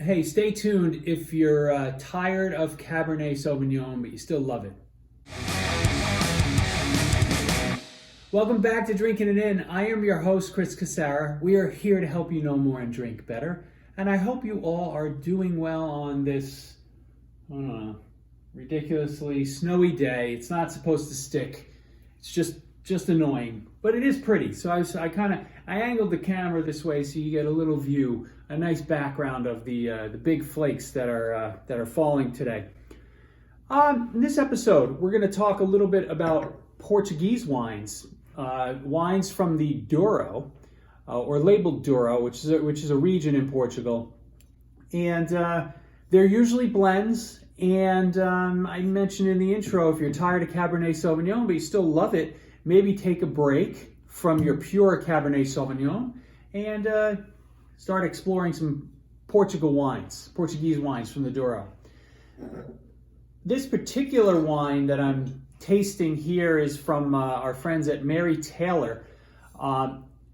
Hey, stay tuned if you're tired of Cabernet Sauvignon, but you still love it. Welcome back to Drinking It In. I am your host, Chris Casara. We are here to help you know more and drink better. And I hope you all are doing well on this, ridiculously snowy day. It's not supposed to stick. It's just annoying, but it is pretty. So I angled the camera this way so you get a little view, a nice background of the big flakes that are falling today. In this episode, we're going to talk a little bit about Portuguese wines, wines from the Douro, or labeled Douro, which is a region in Portugal, and they're usually blends. And I mentioned in the intro, if you're tired of Cabernet Sauvignon but you still love it, maybe take a break from your pure Cabernet Sauvignon and start exploring some Portuguese wines from the Douro. This particular wine that I'm tasting here is from our friends at Mary Taylor.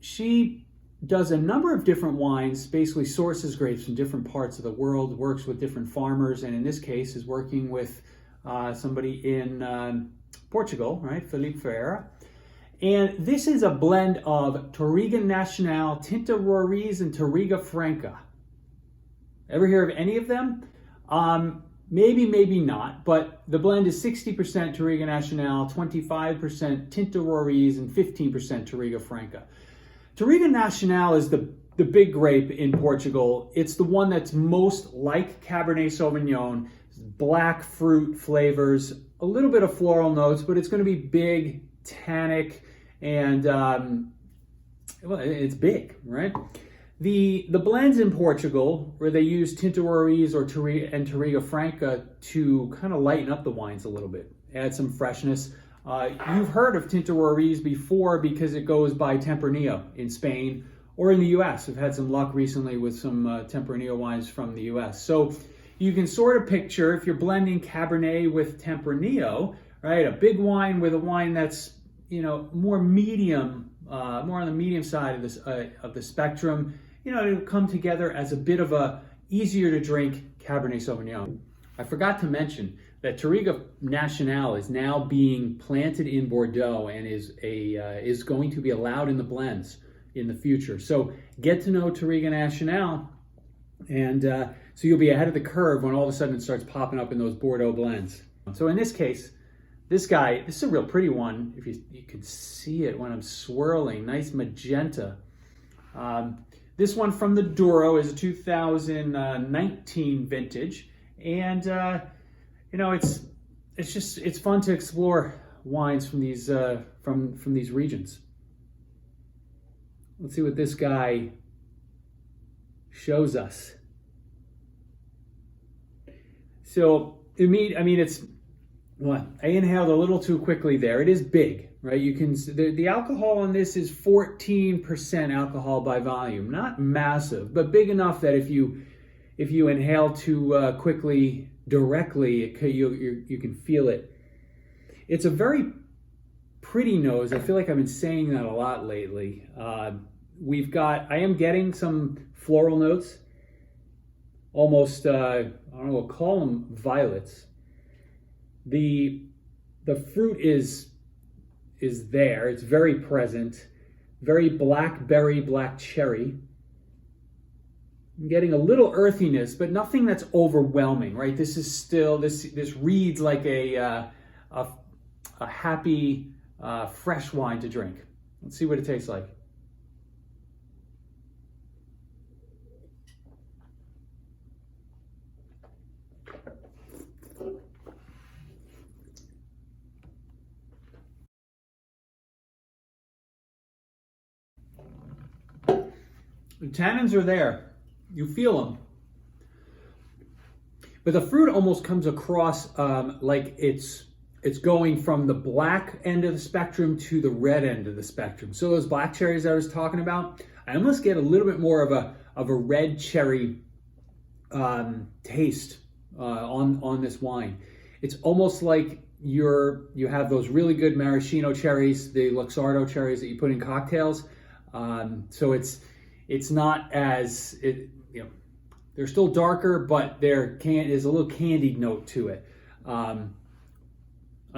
She does a number of different wines, basically sources grapes from different parts of the world, works with different farmers, and in this case is working with somebody in Portugal, right, Felipe Ferreira. And this is a blend of Touriga Nacional, Tinta, Roriz, and Touriga Franca. Ever hear of any of them? Maybe, maybe not, but the blend is 60% Touriga Nacional, 25% Tinta Roriz, and 15% Touriga Franca. Touriga Nacional is the big grape in Portugal. It's the one that's most like Cabernet Sauvignon, black fruit flavors, a little bit of floral notes, but it's going to be big, tannic, and it's big, right? The blends in Portugal, where they use Tinta Roriz or Touriga Franca to kind of lighten up the wines a little bit, add some freshness. You've heard of Tinta Roriz before because it goes by Tempranillo in Spain or in the US. We've had some luck recently with some Tempranillo wines from the US. So you can sort of picture, if you're blending Cabernet with Tempranillo, right, a big wine with a wine that's, more medium, more on the medium side of the spectrum, it'll come together as a bit of a easier to drink Cabernet Sauvignon. I forgot to mention that Touriga Nacional is now being planted in Bordeaux and is going to be allowed in the blends in the future. So get to know Touriga Nacional, and so you'll be ahead of the curve when all of a sudden it starts popping up in those Bordeaux blends. So in this case, this is a real pretty one. If you can see it when I'm swirling, nice magenta. This one from the Douro is a 2019 vintage, and it's fun to explore wines from these from these regions. Let's see what this guy shows us. So I inhaled a little too quickly there. It is big, right? You can the alcohol on this is 14% alcohol by volume, not massive, but big enough that if you inhale too quickly directly, you can feel it. It's a very pretty nose. I feel like I've been saying that a lot lately. I am getting some floral notes, almost, I don't know, we'll call them violets. The fruit is there. It's very present, very blackberry, black cherry. I'm getting a little earthiness, but nothing that's overwhelming, right? This is still, this reads like a happy, fresh wine to drink. Let's see what it tastes like. The tannins are there. You feel them. But the fruit almost comes across like it's going from the black end of the spectrum to the red end of the spectrum. So those black cherries I was talking about, I almost get a little bit more of a red cherry taste on this wine. It's almost like you have those really good maraschino cherries, the Luxardo cherries that you put in cocktails. So it's not as They're still darker, but there's a little candied note to it. I'm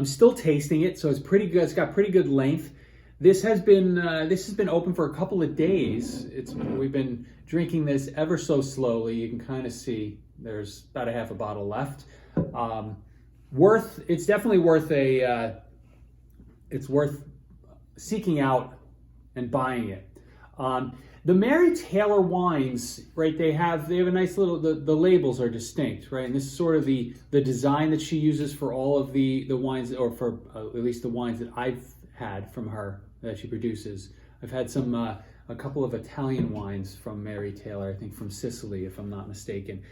still tasting it, so it's pretty good. It's got pretty good length. This has been open for a couple of days. We've been drinking this ever so slowly. You can kind of see there's about a half a bottle left. It's definitely worth it's worth seeking out and buying it. The Mary Taylor wines, right? They have a nice little, the labels are distinct, right? And this is sort of the design that she uses for all of the wines, or for at least the wines that I've had from her that she produces. I've had a couple of Italian wines from Mary Taylor, I think from Sicily, if I'm not mistaken.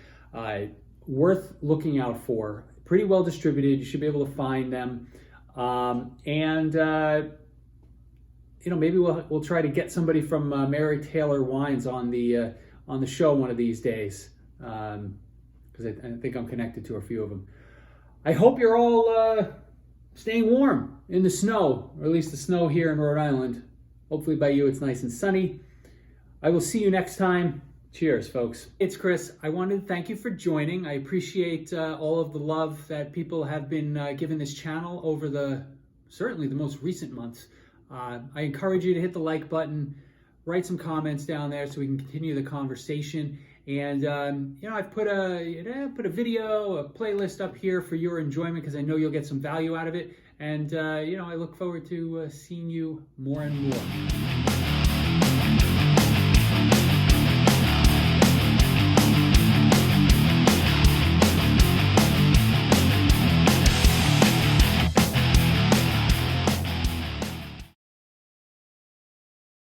Worth looking out for. Pretty well distributed. You should be able to find them. Maybe we'll try to get somebody from Mary Taylor Wines on the show one of these days, because I think I'm connected to a few of them. I hope you're all staying warm in the snow, or at least the snow here in Rhode Island. Hopefully by you it's nice and sunny. I will see you next time. Cheers, folks. It's Chris. I wanted to thank you for joining. I appreciate all of the love that people have been giving this channel over certainly the most recent months. I encourage you to hit the like button, write some comments down there so we can continue the conversation. And I've put a video, a playlist up here for your enjoyment, because I know you'll get some value out of it. And I look forward to seeing you more and more.